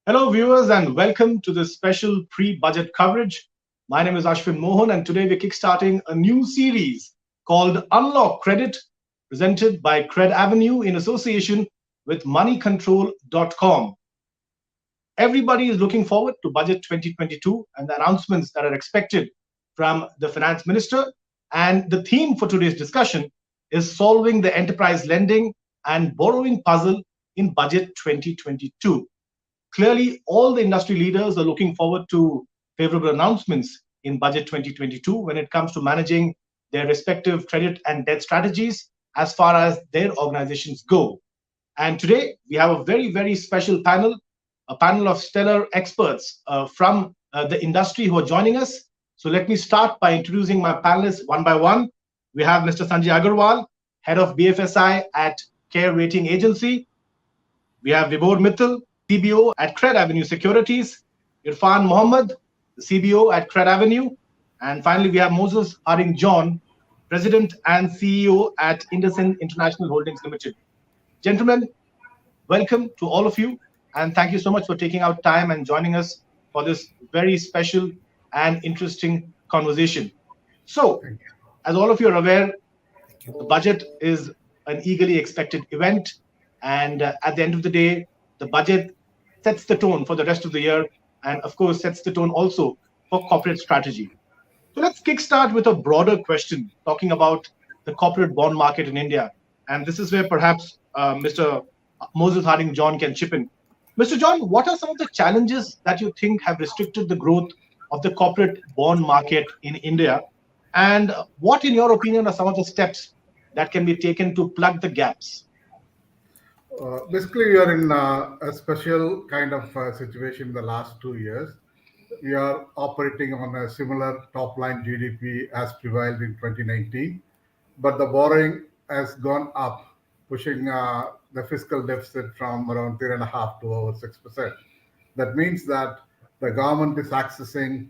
Hello, viewers, and welcome to this special pre-budget coverage. My name is Ashwin Mohan, and today we're kickstarting a new series called Unlock Credit, presented by CredAvenue in association with Moneycontrol.com. Everybody is looking forward to Budget 2022 and the announcements that are expected from the Finance Minister. And the theme for today's discussion is solving the enterprise lending and borrowing puzzle in Budget 2022. Clearly, all the industry leaders are looking forward to favorable announcements in Budget 2022 when it comes to managing their respective credit and debt strategies as far as their organizations go. And today, we have a very, very special panel, a panel of stellar experts from the industry who are joining us. So let me start by introducing my panelists one by one. We have Mr. Sanjay Agarwal, Head of BFSI at Care Rating Agency. We have Vibhor Mittal, CBO at CredAvenue Securities, Irfan Mohammed, the CBO at CredAvenue, and finally we have Moses Harding John, President and CEO at IndusInd International Holdings Limited. Gentlemen, welcome to all of you, and thank you so much for taking out time and joining us for this very special and interesting conversation. So, as all of you are aware, the budget is an eagerly expected event, and at the end of the day, the budget sets the tone for the rest of the year and, of course, sets the tone also for corporate strategy. So let's kickstart with a broader question, talking about the corporate bond market in India. And this is where perhaps Mr. Moses Harding John can chip in. Mr. John, what are some of the challenges that you think have restricted the growth of the corporate bond market in India? And what, in your opinion, are some of the steps that can be taken to plug the gaps? Basically, we are in a special kind of situation in the last 2 years. We are operating on a similar top-line GDP as prevailed in 2019, but the borrowing has gone up, pushing the fiscal deficit from around 3.5% to over 6%. That means that the government is accessing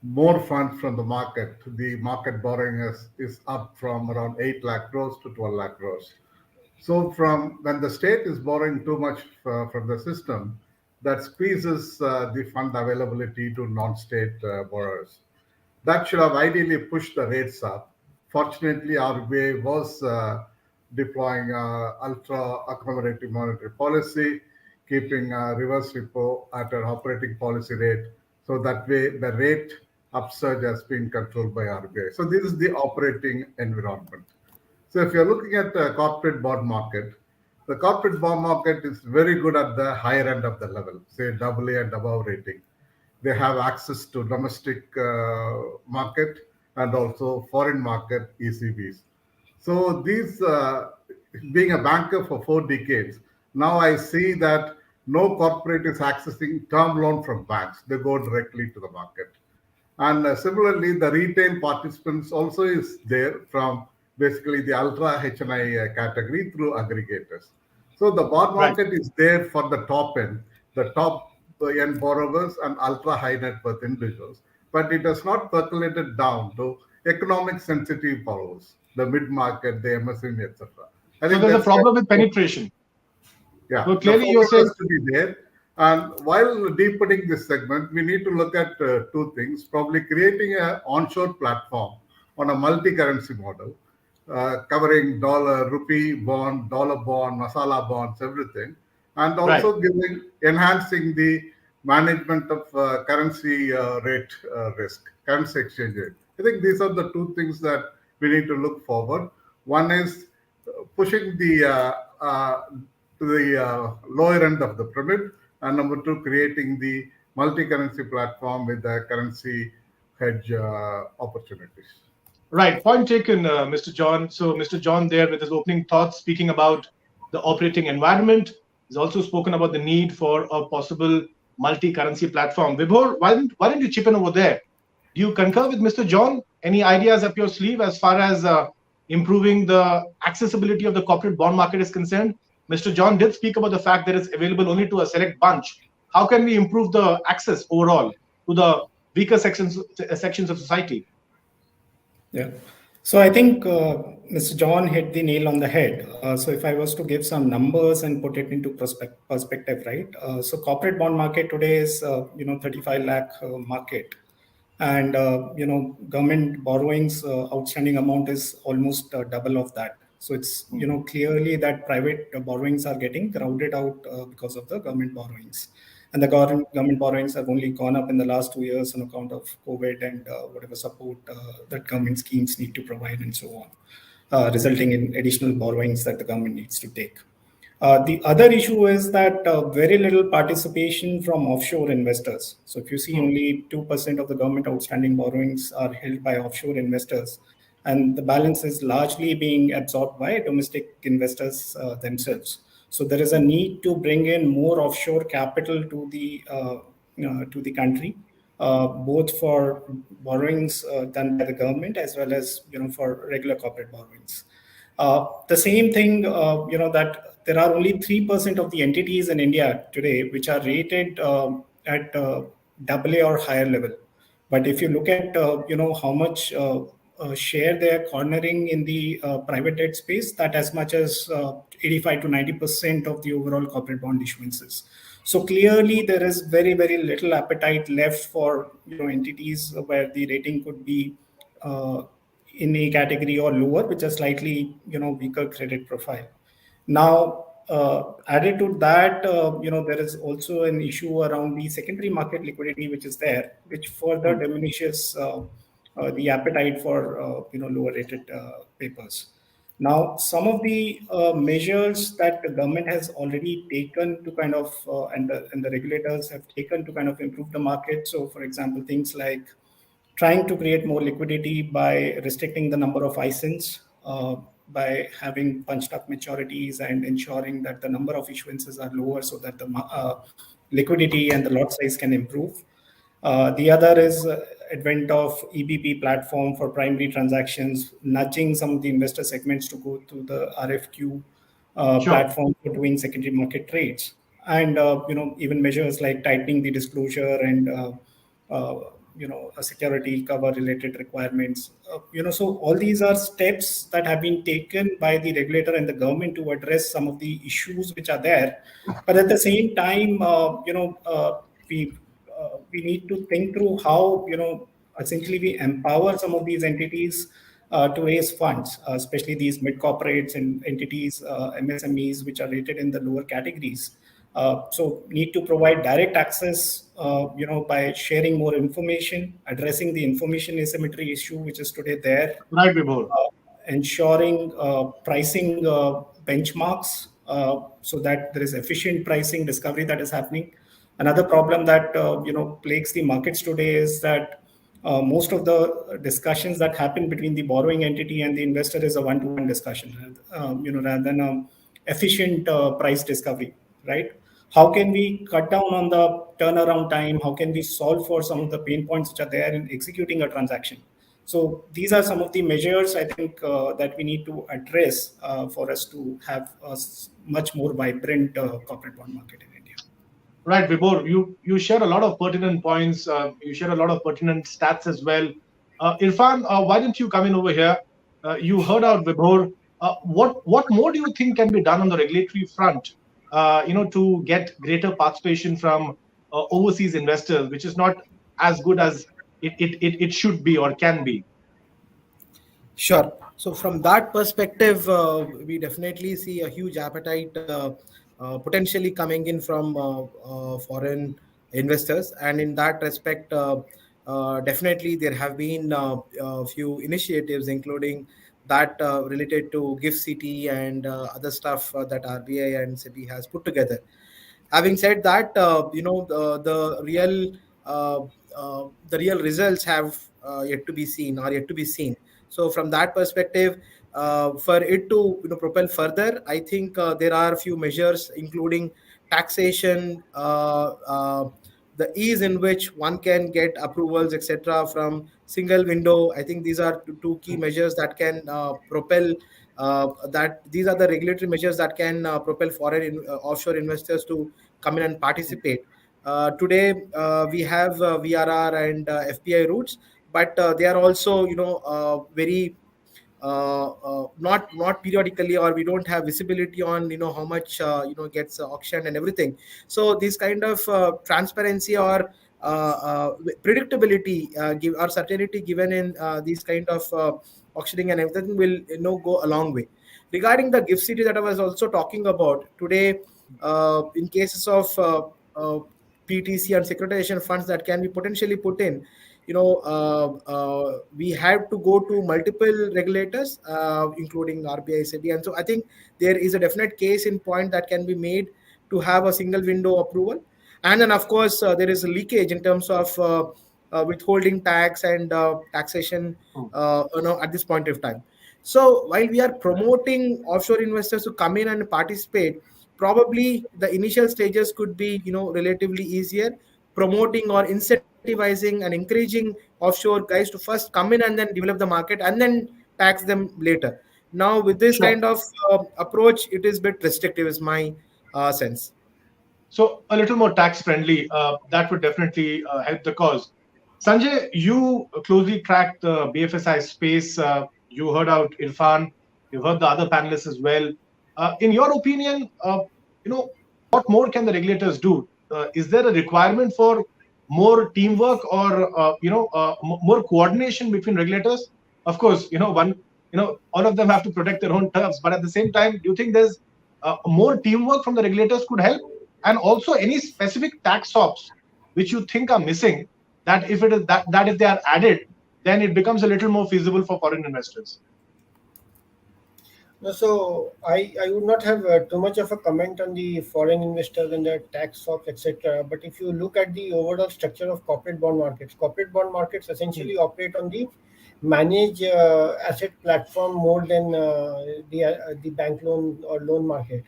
more funds from the market. The market borrowing is up from around 8 lakh crores to 12 lakh crores. So from when the state is borrowing too much from the system, that squeezes the fund availability to non-state borrowers. That should have ideally pushed the rates up. Fortunately, RBI was deploying ultra-accommodative monetary policy, keeping reverse repo at an operating policy rate. So that way, the rate upsurge has been controlled by RBI. So this is the operating environment. So if you're looking at the corporate bond market, the corporate bond market is very good at the higher end of the level, say AA and above rating. They have access to domestic market and also foreign market ECBs. So these, being a banker for 4 decades, now I see that no corporate is accessing term loan from banks. They go directly to the market. And similarly, the retail participants also is there from basically the ultra HNI category through aggregators. So the bond market is there for the top end borrowers and ultra high net worth individuals, but it has not percolated down to economic sensitive borrowers, the mid market, the MSME, etc. So there's a problem with penetration. Yeah, so clearly you're saying to be there. And while deepening this segment, we need to look at 2 things, probably creating an onshore platform on a multi-currency model, covering dollar, rupee bond, dollar bond, masala bonds, everything, and also enhancing the management of currency rate risk, currency exchange rate. I think these are the 2 things that we need to look forward. One is pushing the to the lower end of the pyramid, and number 2, creating the multi-currency platform with the currency hedge opportunities. Right. Point taken, Mr. John. So Mr. John there with his opening thoughts, speaking about the operating environment. He's also spoken about the need for a possible multi-currency platform. Vibhor, why don't you chip in over there? Do you concur with Mr. John? Any ideas up your sleeve as far as improving the accessibility of the corporate bond market is concerned? Mr. John did speak about the fact that it's available only to a select bunch. How can we improve the access overall to the weaker sections of society? Yeah. So I think Mr. John hit the nail on the head. So if I was to give some numbers and put it into perspective, right? So corporate bond market today is 35 lakh market, and government borrowings outstanding amount is almost double of that. So it's clearly that private borrowings are getting crowded out because of the government borrowings, and the government borrowings have only gone up in the last 2 years on account of COVID and whatever support that government schemes need to provide and so on, resulting in additional borrowings that the government needs to take. The other issue is that very little participation from offshore investors. So if you see, Hmm. only 2% of the government outstanding borrowings are held by offshore investors, and the balance is largely being absorbed by domestic investors themselves. So there is a need to bring in more offshore capital to the country, both for borrowings done by the government as well as for regular corporate borrowings. The same thing, that there are only 3% of the entities in India today which are rated at AA or higher level. But if you look at how much share they are cornering in the private debt space, that as much as 85 to 90% of the overall corporate bond issuances. So clearly, there is very little appetite left for entities where the rating could be uh, in a category or lower, which is slightly weaker credit profile. Now, added to that, there is also an issue around the secondary market liquidity, which is there, which further Hmm. diminishes the appetite for lower rated papers. Now, some of the measures that the government has already taken to kind of, and the regulators have taken to kind of improve the market. So, for example, things like trying to create more liquidity by restricting the number of ISINs, by having punched up maturities and ensuring that the number of issuances are lower so that the liquidity and the lot size can improve. The other is advent of EBP platform for primary transactions, nudging some of the investor segments to go to the RFQ Sure. platform for doing secondary market trades, and even measures like tightening the disclosure and a security cover related requirements. So all these are steps that have been taken by the regulator and the government to address some of the issues which are there. But at the same time, we need to think through how essentially we empower some of these entities to raise funds, especially these mid corporates and entities, MSMEs, which are rated in the lower categories. So need to provide direct access, by sharing more information, addressing the information asymmetry issue, which is today there, Right, Vibhor. ensuring pricing benchmarks so that there is efficient pricing discovery that is happening. Another problem that plagues the markets today is that most of the discussions that happen between the borrowing entity and the investor is a one-to-one discussion, rather than a efficient price discovery, right? How can we cut down on the turnaround time? How can we solve for some of the pain points which are there in executing a transaction? So these are some of the measures I think that we need to address for us to have a much more vibrant corporate bond market in India. Right, Vibhor. You share a lot of pertinent points. You share a lot of pertinent stats as well. Irfan, why don't you come in over here? You heard out Vibhor. What more do you think can be done on the regulatory front? To get greater participation from overseas investors, which is not as good as it should be or can be. Sure. So from that perspective, we definitely see a huge appetite potentially coming in from foreign investors, and in that respect, definitely there have been a few initiatives, including that related to gift city and other stuff that RBI and SEBI has put together. Having said that, uh, the real results have yet to be seen, or yet to be seen. So from that perspective, for it to propel further, I think there are a few measures, including taxation, the ease in which one can get approvals, etc., from single window. I think these are two key measures that can propel. That these are the regulatory measures that can propel foreign offshore investors to come in and participate. Today, we have VRR and FPI routes, but they are also very not periodically, or we don't have visibility on how much gets auctioned and everything. So this kind of transparency or predictability give or certainty given in these kind of auctioning and everything will go a long way. Regarding the gift city that I was also talking about today, in cases of PTC and securitization funds that can be potentially put in, we have to go to multiple regulators, including RBI, SEBI, and so I think there is a definite case in point that can be made to have a single window approval. And then, of course, there is a leakage in terms of withholding tax and taxation, at this point of time. So while we are promoting offshore investors to come in and participate, probably the initial stages could be, relatively easier, promoting or incentivizing and encouraging offshore guys to first come in and then develop the market and then tax them later. Now, with this Sure. kind of approach, it is a bit restrictive, is my sense. So a little more tax friendly, that would definitely help the cause. Sanjay, you closely track the BFSI space. You heard out Irfan. You heard the other panelists as well. In your opinion, what more can the regulators do? Is there a requirement for more teamwork or more coordination between regulators? Of course, all of them have to protect their own turfs, but at the same time, do you think there's more teamwork from the regulators could help? And also any specific tax ops which you think are missing, that if it is that if they are added, then it becomes a little more feasible for foreign investors. No, so I would not have too much of a comment on the foreign investors and the tax swaps, etc. But if you look at the overall structure of corporate bond markets essentially operate on the managed asset platform more than the bank loan or loan market.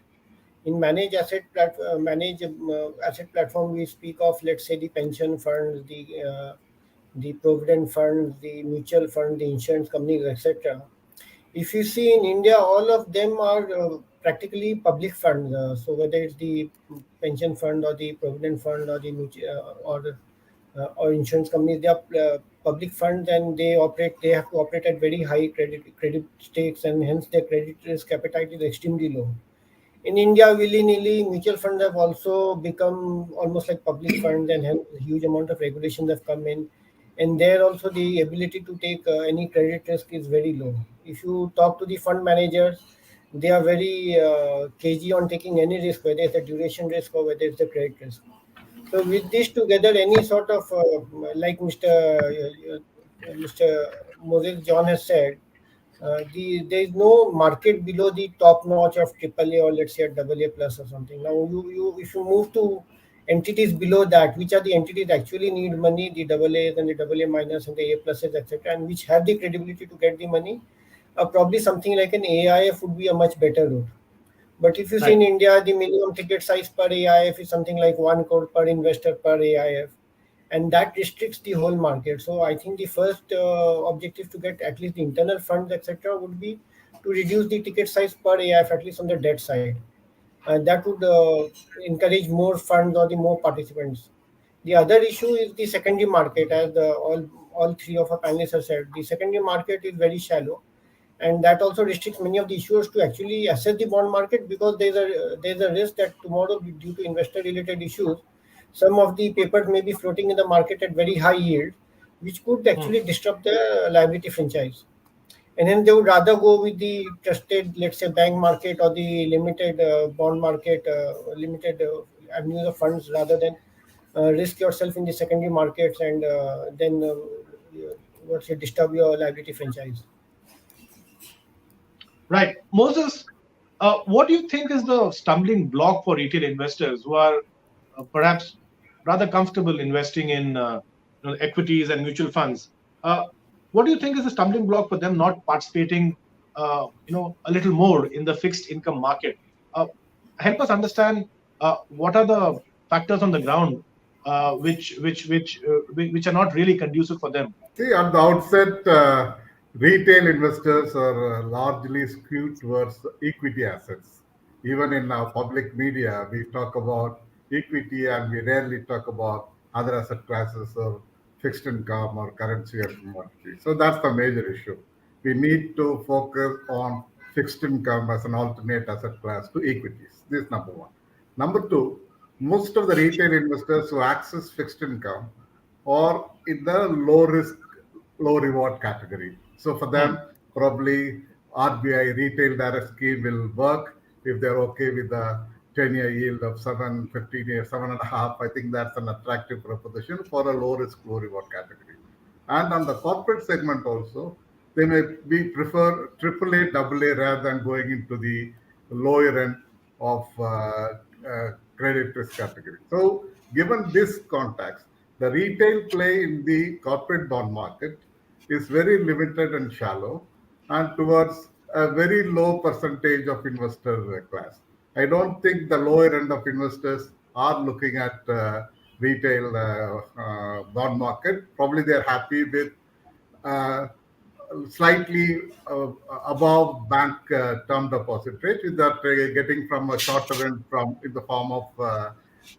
In managed asset platform, we speak of, let's say, the pension funds, the provident funds, the mutual fund, the insurance companies, etc. If you see in India, all of them are practically public funds. So whether it's the pension fund or the provident fund or the or insurance companies, they are public funds, and they have to operate at very high credit stakes, and hence their credit risk appetite is extremely low. In India, willy-nilly, mutual funds have also become almost like public funds, and hence a huge amount of regulations have come in. And there also the ability to take any credit risk is very low. If you talk to the fund managers, they are very cagey on taking any risk, whether it's a duration risk or whether it's a credit risk. So with this together, any sort of like Mr. Moses John has said, there is no market below the top notch of AAA, or let's say a AA plus or something. Now, you if you move to entities below that, which are the entities that actually need money, the AA's and the AA minus and the A pluses, etc., and which have the credibility to get the money, probably something like an AIF would be a much better route. But if you see in India, the minimum ticket size per AIF is something like 1 crore per investor per AIF, and that restricts the whole market. So I think the first objective to get at least the internal funds, etc., would be to reduce the ticket size per AIF, at least on the debt side, and that would encourage more funds or the more participants. The other issue is the secondary market, as all three of our panelists have said. The secondary market is very shallow, and that also restricts many of the issuers to actually assess the bond market, because there's a risk that tomorrow, due to investor related issues, some of the papers may be floating in the market at very high yield, which could actually disrupt the liability franchise. And then they would rather go with the trusted, let's say, bank market or the limited bond market, limited avenues of funds, rather than risk yourself in the secondary markets and then disturb your liability franchise. Right. Moses, what do you think is the stumbling block for retail investors who are perhaps rather comfortable investing in equities and mutual funds? What do you think is the stumbling block for them not participating, a little more in the fixed income market? Help us understand what are the factors on the ground which are not really conducive for them. See, at the outset, retail investors are largely skewed towards equity assets. Even in our public media, we talk about equity and we rarely talk about other asset classes or fixed income or currency or commodity. So that's the major issue. we need to focus on fixed income as an alternate asset class to equities. This is number one. Number two, most of the retail investors who access fixed income are in the low risk, low reward category. So for them, probably RBI retail direct scheme will work if they're okay with the 10-year yield of 7, 15 years, 7.5. I think that's an attractive proposition for a low risk, low reward category. And on the corporate segment also, they may be prefer AAA, AA rather than going into the lower end of credit risk category. So, given this context, the retail play in the corporate bond market is very limited and shallow, and towards a very low percentage of investor class. I don't think the lower end of investors are looking at retail bond market. Probably they're happy with uh, slightly above bank term deposit rate, which they're getting from a shorter end from in the form of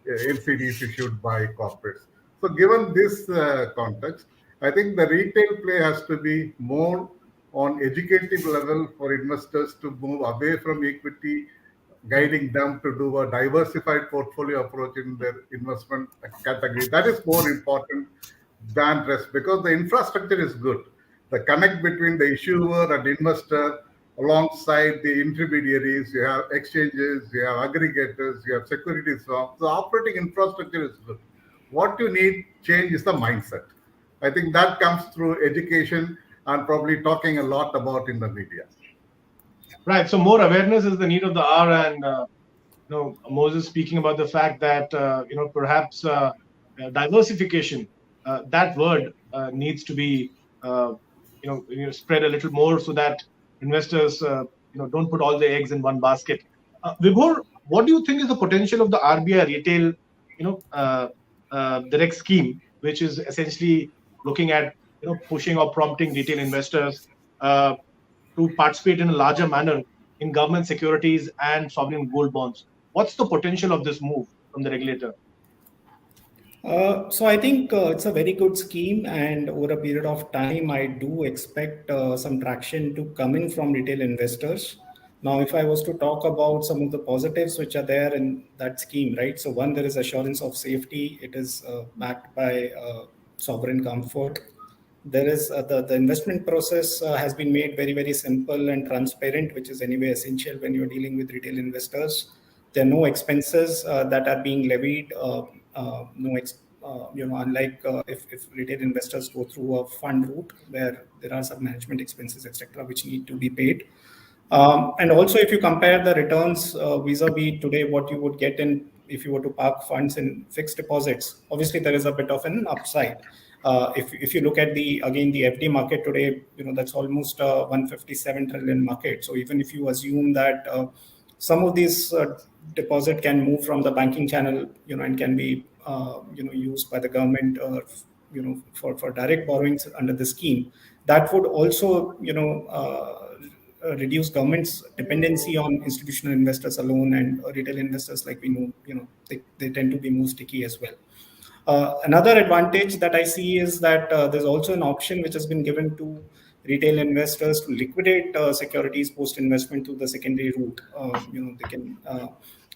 NCDs issued by corporates. So, given this context, I think the retail play has to be more on educative level for investors to move away from equity, guiding them to do a diversified portfolio approach in their investment category. That is more important than rest because the infrastructure is good. The connect between the issuer and investor alongside the intermediaries, you have exchanges, you have aggregators, you have securities firms. The operating infrastructure is good. What you need change is the mindset. I think that comes through education and probably talking a lot about in the media. Right. So more awareness is the need of the hour, and Moses speaking about the fact that perhaps diversification, that word needs to be spread a little more so that investors don't put all their eggs in one basket. Vibhor, what do you think is the potential of the RBI retail direct scheme, which is essentially looking at pushing or prompting retail investors to participate in a larger manner in government securities and sovereign gold bonds? What's the potential of this move from the regulator? So I think it's a very good scheme, and over a period of time, I do expect some traction to come in from retail investors. Now, if I was to talk about some of the positives which are there in that scheme, right? So one, there is assurance of safety. It is backed by sovereign comfort. There is the investment process has been made very, very simple and transparent, which is anyway essential when you're dealing with retail investors. There are no expenses that are being levied. Unlike if retail investors go through a fund route where there are some management expenses, etc., which need to be paid. And also, if you compare the returns vis-a-vis today, what you would get in if you were to park funds in fixed deposits, obviously there is a bit of an upside. If you look at the FD market today, that's almost a 157 trillion market. So even if you assume that some of these deposit can move from the banking channel, and can be used by the government, for direct borrowings under the scheme, that would also reduce government's dependency on institutional investors alone, and retail investors, like we know, they tend to be more sticky as well. Another advantage that I see is that there's also an option which has been given to retail investors to liquidate securities post-investment through the secondary route. They can.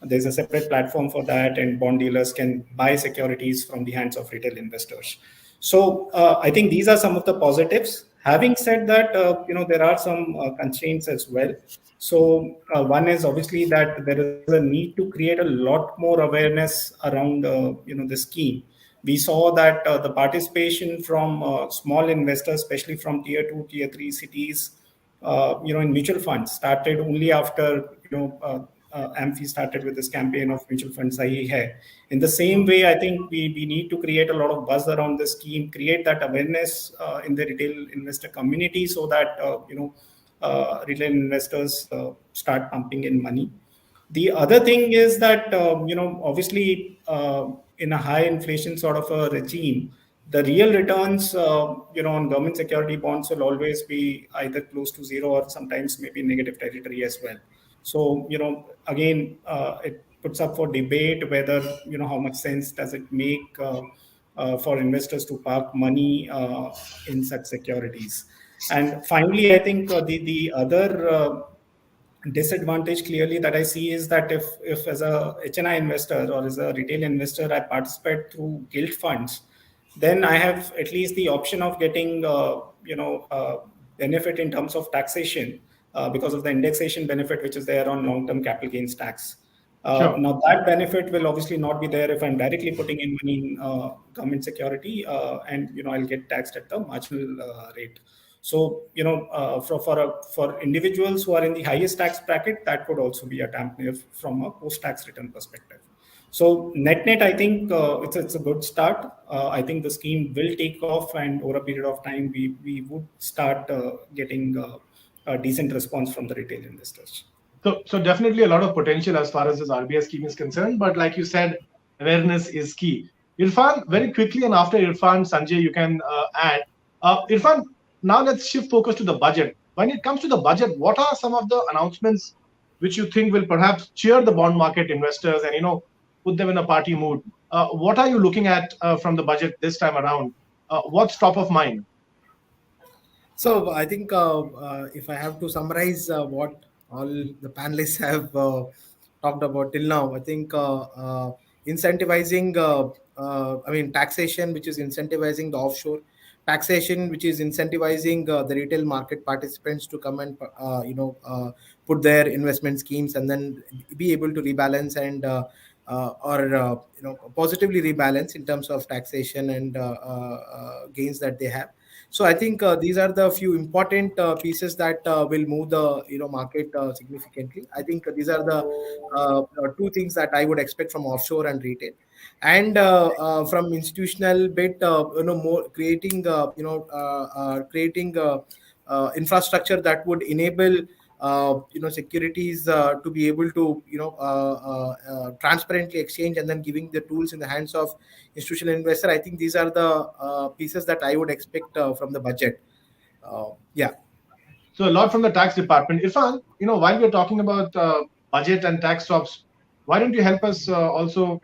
There's a separate platform for that, and bond dealers can buy securities from the hands of retail investors. So I think these are some of the positives. Having said that, there are some constraints as well. So one is obviously that there is a need to create a lot more awareness around the scheme. We saw that the participation from small investors, especially from tier 2, tier 3 cities, in mutual funds started only after AMFI started with this campaign of mutual funds Sahi Hai. In the same way, I think we need to create a lot of buzz around the scheme, create that awareness in the retail investor community, so that retail investors start pumping in money. The other thing is that obviously in a high inflation sort of a regime, the real returns on government security bonds will always be either close to zero or sometimes maybe negative territory as well. So again, it puts up for debate whether how much sense does it make for investors to park money in such securities. And finally, I think the other disadvantage clearly that I see is that if as a HNI investor or as a retail investor I participate through gilt funds, then I have at least the option of getting benefit in terms of taxation because of the indexation benefit which is there on long-term capital gains tax. Sure. Now that benefit will obviously not be there if I'm directly putting in money in government security, and I'll get taxed at the marginal rate. So for individuals who are in the highest tax bracket, that could also be a dampener from a post-tax return perspective. So net, I think it's a good start. I think the scheme will take off, and over a period of time, we would start getting a decent response from the retail investors. So definitely a lot of potential as far as this RBI scheme is concerned. But like you said, awareness is key. Irfan, very quickly, and after Irfan, Sanjay, you can add. Irfan, now let's shift focus to the budget. When it comes to the budget, what are some of the announcements which you think will perhaps cheer the bond market investors and put them in a party mood? What are you looking at from the budget this time around? What's top of mind? So I think if I have to summarize what all the panelists have talked about till now, I think incentivizing, taxation, which is incentivizing the offshore, taxation, which is incentivizing the retail market participants to come and put their investment schemes and then be able to rebalance and positively rebalance in terms of taxation and gains that they have. So I think these are the few important pieces that will move the market significantly. I think these are the two things that I would expect from offshore and retail, and from institutional bit, more creating infrastructure that would enable securities to be able to transparently exchange and then giving the tools in the hands of institutional investor. I think these are the pieces that I would expect from the budget. Yeah. So a lot from the tax department. Irfan, while we're talking about budget and tax swaps, why don't you help us also,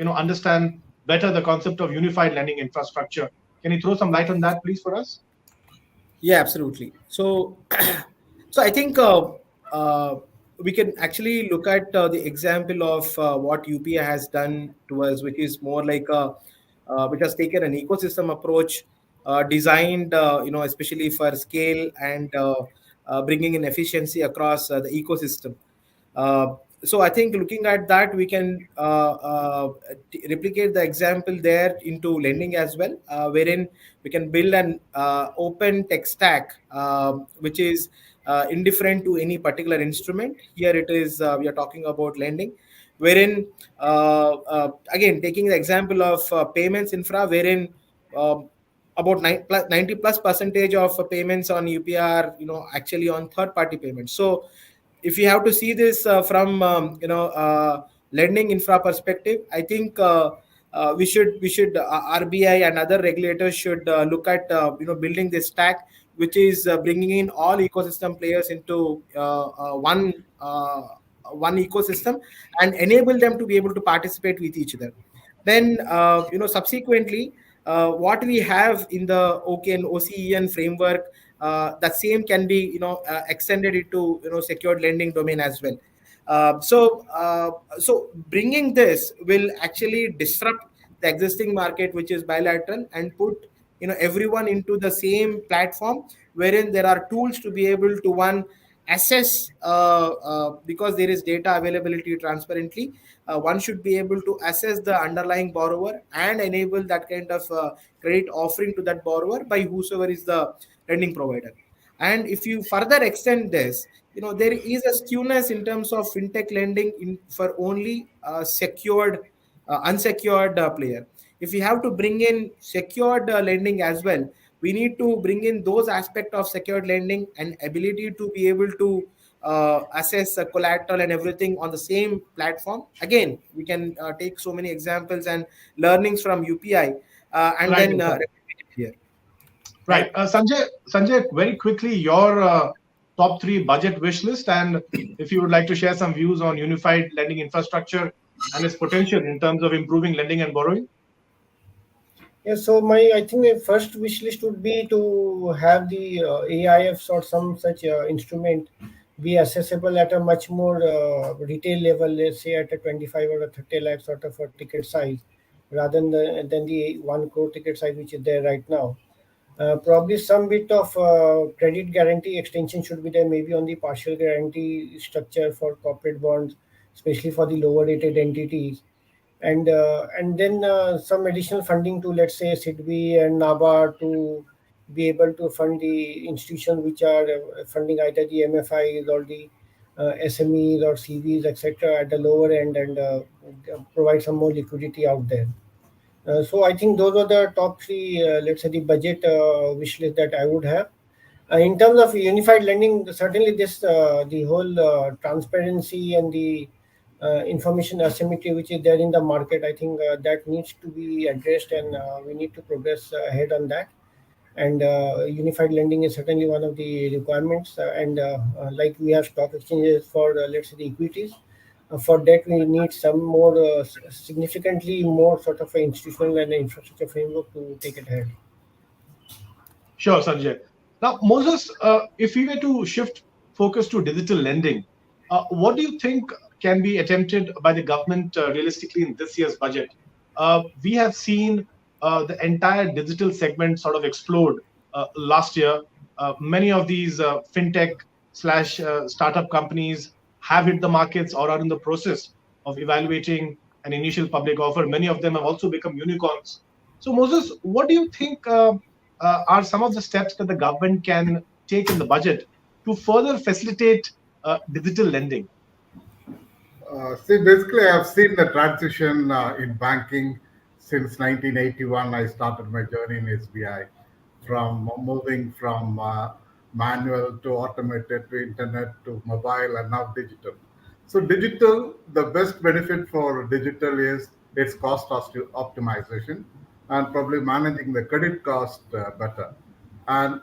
understand better the concept of unified lending infrastructure? Can you throw some light on that, please, for us? Yeah, absolutely. So, so I think we can actually look at the example of what UPI has done to us, which is more like which has taken an ecosystem approach, designed, especially for scale and bringing in efficiency across the ecosystem. So I think looking at that, we can replicate the example there into lending as well, wherein we can build an open tech stack, which is indifferent to any particular instrument. Here it is, we are talking about lending, wherein, again, taking the example of payments infra, wherein about 90+% of payments on UPI are, actually on third-party payments. So if you have to see this from lending infra perspective, I think we should RBI and other regulators should look at building this stack, which is bringing in all ecosystem players into one ecosystem and enable them to be able to participate with each other. Then subsequently, what we have in the OK and OCEN framework, that same can be extended into secured lending domain as well. So bringing this will actually disrupt the existing market, which is bilateral, and put everyone into the same platform, wherein there are tools to be able to assess, because there is data availability transparently. One should be able to assess the underlying borrower and enable that kind of credit offering to that borrower by whosoever is the lending provider. And if you further extend this, there is a skewness in terms of fintech lending for only secured, unsecured player. If you have to bring in secured lending as well, we need to bring in those aspects of secured lending and ability to be able to assess collateral and everything on the same platform. Again, we can take so many examples and learnings from UPI and Right, then exactly. replicate it here. Right. Sanjay, very quickly, your top 3 budget wish list, and if you would like to share some views on unified lending infrastructure and its potential in terms of improving lending and borrowing. Yeah, so I think the first wish list would be to have the AIFs or some such instrument be accessible at a much more retail level, let's say at a 25 or a 30 lakh sort of a ticket size, rather than the 1 crore ticket size which is there right now. Probably some bit of credit guarantee extension should be there, maybe on the partial guarantee structure for corporate bonds, especially for the lower rated entities, and then some additional funding to, let's say, SIDBI and NABARD, to be able to fund the institutions which are funding either the MFIs or the SMEs or CVs, etc., at the lower end, and provide some more liquidity out there. So I think those are the top three, let's say, the budget wish list that I would have. In terms of unified lending, certainly this the whole transparency and the information asymmetry which is there in the market, I think that needs to be addressed, and we need to progress ahead on that. And unified lending is certainly one of the requirements. And like we have stock exchanges for, let's say, the equities, for that we need some more significantly more sort of institutional and infrastructure framework to take it ahead. Sure, Sanjay. Now, Moses, if we were to shift focus to digital lending, what do you think can be attempted by the government realistically in this year's budget? We have seen the entire digital segment sort of explode last year. Many of these fintech slash startup companies have hit the markets or are in the process of evaluating an initial public offer. Many of them have also become unicorns. So, Moses, what do you think are some of the steps that the government can take in the budget to further facilitate digital lending? See, basically, I've seen the transition in banking since 1981. I started my journey in SBI, from moving from manual to automated to internet to mobile and now digital. So, digital, the best benefit for digital is its cost optimization and probably managing the credit cost better, and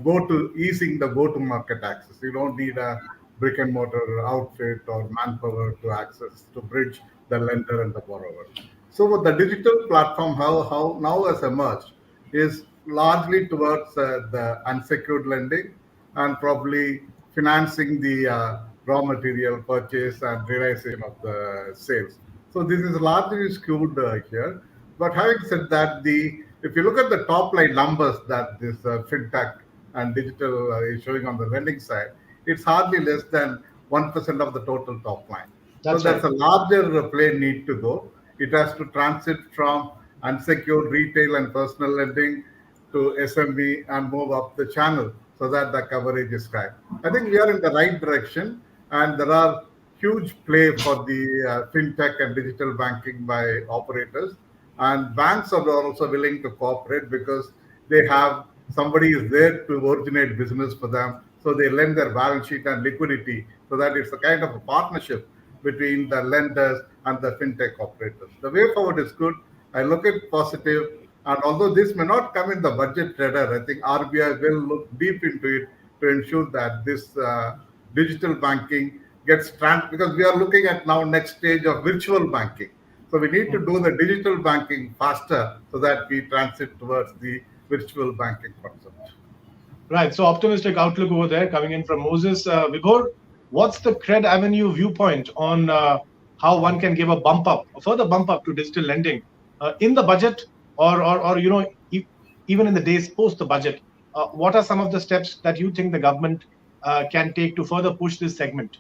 go to easing the go-to-market access. You don't need a brick and mortar outfit or manpower to access to bridge the lender and the borrower. So what the digital platform how now has emerged is largely towards the unsecured lending and probably financing the raw material purchase and realization of the sales. So this is largely skewed here. But having said that, the if you look at the top line numbers that this fintech and digital is showing on the lending side, it's hardly less than 1% of the total top line. So That's right. there's a larger play need to go. It has to transit from unsecured retail and personal lending to SMB and move up the channel so that the coverage is high. I think we are in the right direction, and there are huge play for the fintech and digital banking by operators, and banks are also willing to cooperate because they have somebody is there to originate business for them, so they lend their balance sheet and liquidity, so that it's a kind of a partnership between the lenders and the fintech operators. The way forward is good. I look at positive, and although this may not come in the budget radar, I think RBI will look deep into it to ensure that this digital banking gets because we are looking at now next stage of virtual banking. So we need to do the digital banking faster so that we transit towards the virtual banking concept. Right. So optimistic outlook over there coming in from Moses. Vibhor, what's the CredAvenue viewpoint on how one can give a further bump up to digital lending in the budget, or even in the days post the budget? What are some of the steps that you think the government can take to further push this segment?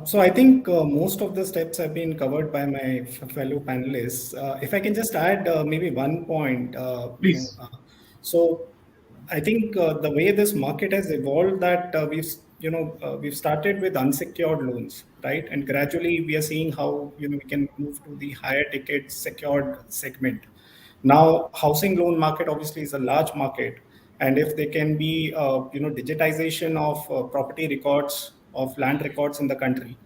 So I think most of the steps have been covered by my fellow panelists. If I can just add maybe one point, Please. So I think the way this market has evolved, that we've started with unsecured loans, right? And gradually we are seeing how we can move to the higher ticket secured segment. Now, housing loan market obviously is a large market, and if there can be digitization of property records, of land records in the country,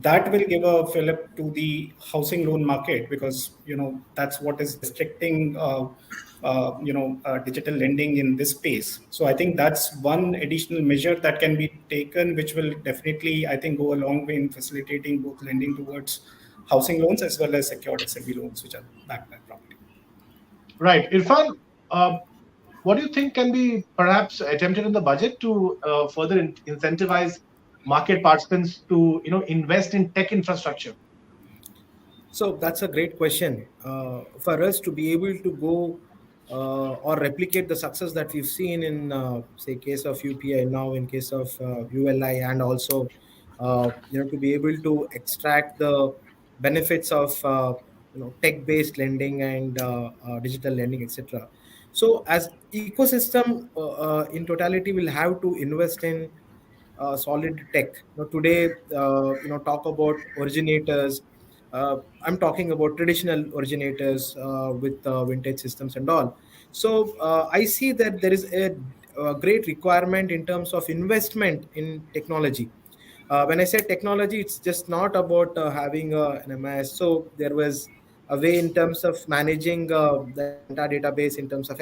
that will give a fillip to the housing loan market, because that's what is restricting digital lending in this space. So I think that's one additional measure that can be taken, which will definitely, I think, go a long way in facilitating both lending towards housing loans as well as secured SME loans, which are backed by property. Right. Irfan, uh, what do you think can be perhaps attempted in the budget to further incentivize market participants to invest in tech infrastructure? So that's a great question. For us to be able to go or replicate the success that we've seen in, say, case of UPI, now in case of ULI, and also, to be able to extract the benefits of, tech-based lending and digital lending, etc. So, as ecosystem in totality, will have to invest in solid tech. Today, talk about originators. I'm talking about traditional originators with vintage systems and all. So I see that there is a great requirement in terms of investment in technology. When I say technology, it's just not about having an MIS. So there was a way in terms of managing the entire database in terms of